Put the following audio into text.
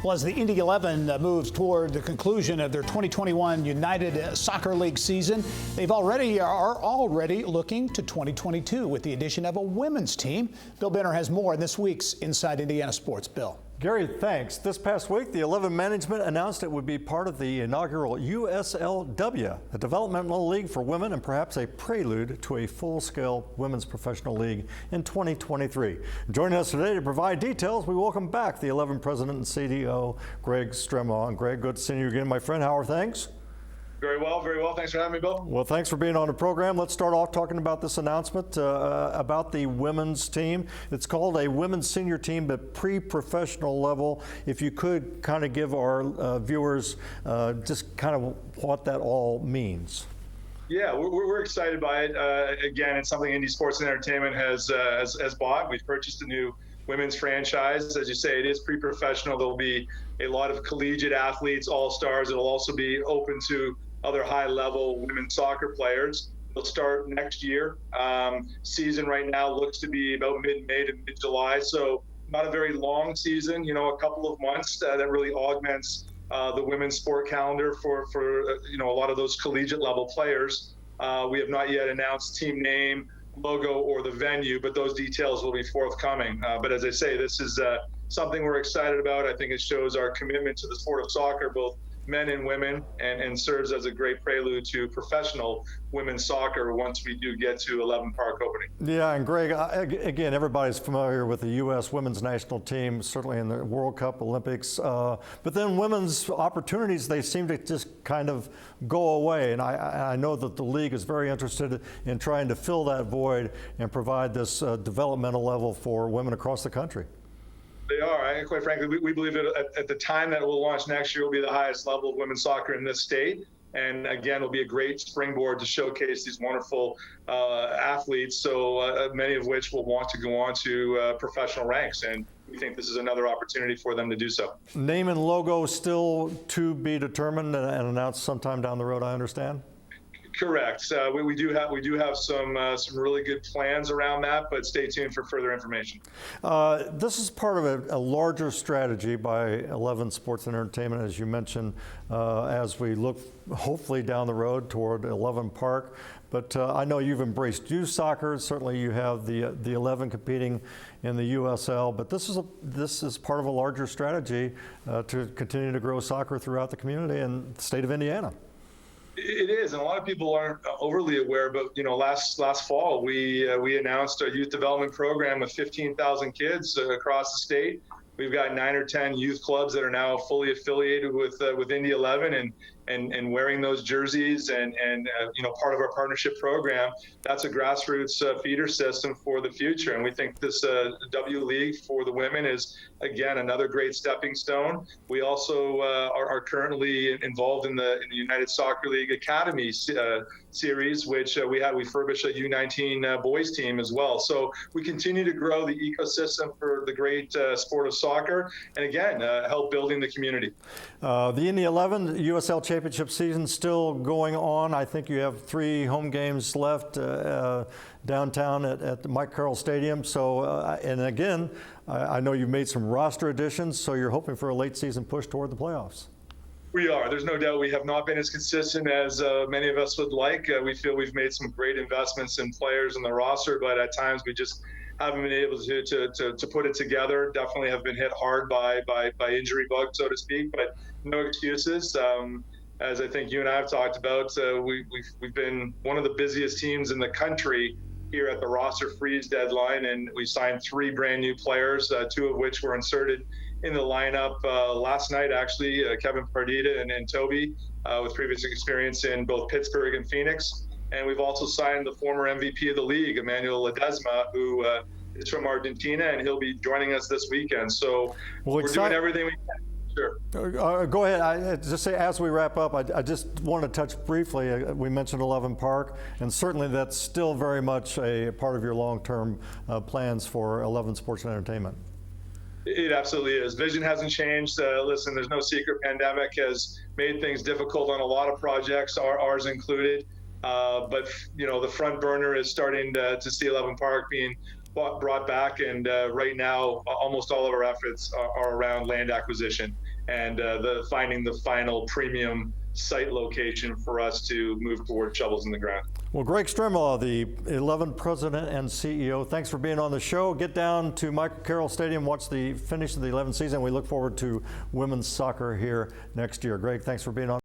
Well, as the Indy 11 moves toward the conclusion of their 2021 United Soccer League season, are already looking to 2022 with the addition of a women's team. Bill Benner has more in this week's Inside Indiana Sports. Bill. Gary, thanks. This past week, the 11 management announced it would be part of the inaugural USL W, a developmental league for women and perhaps a prelude to a full-scale women's professional league in 2023. Joining us today to provide details, we welcome back the 11 president and CDO, Greg Stremlaw. And Greg, good to see you again, my friend. How are things? Very well, very well. Thanks for having me, Bill. Well, thanks for being on the program. Let's start off talking about this announcement about the women's team. It's called a women's senior team, but pre-professional level. If you could kind of give our viewers just kind of what that all means. Yeah, we're excited by it. Again, it's something Indy Sports and Entertainment has bought. We've purchased a new women's franchise. As you say, it is pre-professional. There'll be a lot of collegiate athletes, all-stars. It'll also be open to other high-level women's soccer players. It'll start next year. Season right now looks to be about mid-May to mid-July, so not a very long season, a couple of months that really augments the women's sport calendar for a lot of those collegiate level players. We have not yet announced team name, logo, or the venue, but those details will be forthcoming. But as I say, this is something we're excited about. I think it shows our commitment to the sport of soccer, both men and women, and serves as a great prelude to professional women's soccer once we do get to 11 Park opening. Yeah, and Greg, again, everybody's familiar with the U.S. women's national team, certainly in the World Cup, Olympics, but then women's opportunities, they seem to just kind of go away, and I know that the league is very interested in trying to fill that void and provide this developmental level for women across the country. They are. Quite frankly, we believe that at the time that it will launch next year will be the highest level of women's soccer in this state. And again, it'll be a great springboard to showcase these wonderful athletes, so many of which will want to go on to professional ranks. And we think this is another opportunity for them to do so. Name and logo still to be determined and announced sometime down the road, I understand? Correct. We do have some really good plans around that, but stay tuned for further information. This is part of a larger strategy by 11 Sports and Entertainment, as you mentioned, as we look hopefully down the road toward 11 Park. But I know you've embraced youth soccer. Certainly, you have the 11 competing in the USL. But this is part of a larger strategy to continue to grow soccer throughout the community and the state of Indiana. It is, and a lot of people aren't overly aware, but last fall we announced a youth development program with 15,000 kids across the state. We've got 9 or 10 youth clubs that are now fully affiliated with Indy 11 and wearing those jerseys and part of our partnership program. That's a grassroots feeder system for the future, and we think this W League for the women is again another great stepping stone. We also are currently involved in the United Soccer League Academy series, which we refurbished a U19 boys team as well. So we continue to grow the ecosystem for the great sport of soccer, and again help building the community. The Indy 11 USL Championship season still going on. I think you have 3 home games left downtown at the Mike Carroll Stadium. So, and again, I know you've made some roster additions, so you're hoping for a late season push toward the playoffs. We are. There's no doubt we have not been as consistent as many of us would like. We feel we've made some great investments in players in the roster, but at times we just haven't been able to put it together. Definitely have been hit hard by injury bug, so to speak, but no excuses. As I think you and I have talked about, we've been one of the busiest teams in the country here at the roster freeze deadline, and we signed 3 brand new players, 2 of which were inserted in the lineup last night, actually, Kevin Pardita and Toby, with previous experience in both Pittsburgh and Phoenix. And we've also signed the former MVP of the league, Emmanuel Ledesma, who is from Argentina, and he'll be joining us this weekend. So we're doing everything we can. Sure. Go ahead. I just say, as we wrap up, I just want to touch briefly. We mentioned 11 Park, and certainly that's still very much a part of your long-term plans for 11 Sports and Entertainment. It absolutely is. Vision hasn't changed. Listen, there's no secret. Pandemic has made things difficult on a lot of projects, ours included. But the front burner is starting to see 11 Park being brought back, and right now almost all of our efforts are around land acquisition. and finding the final premium site location for us to move toward shovels in the ground. Well, Greg Stremlaw, the 11 president and CEO, thanks for being on the show. Get down to Michael Carroll Stadium, watch the finish of the 11th season. We look forward to women's soccer here next year. Greg, thanks for being on.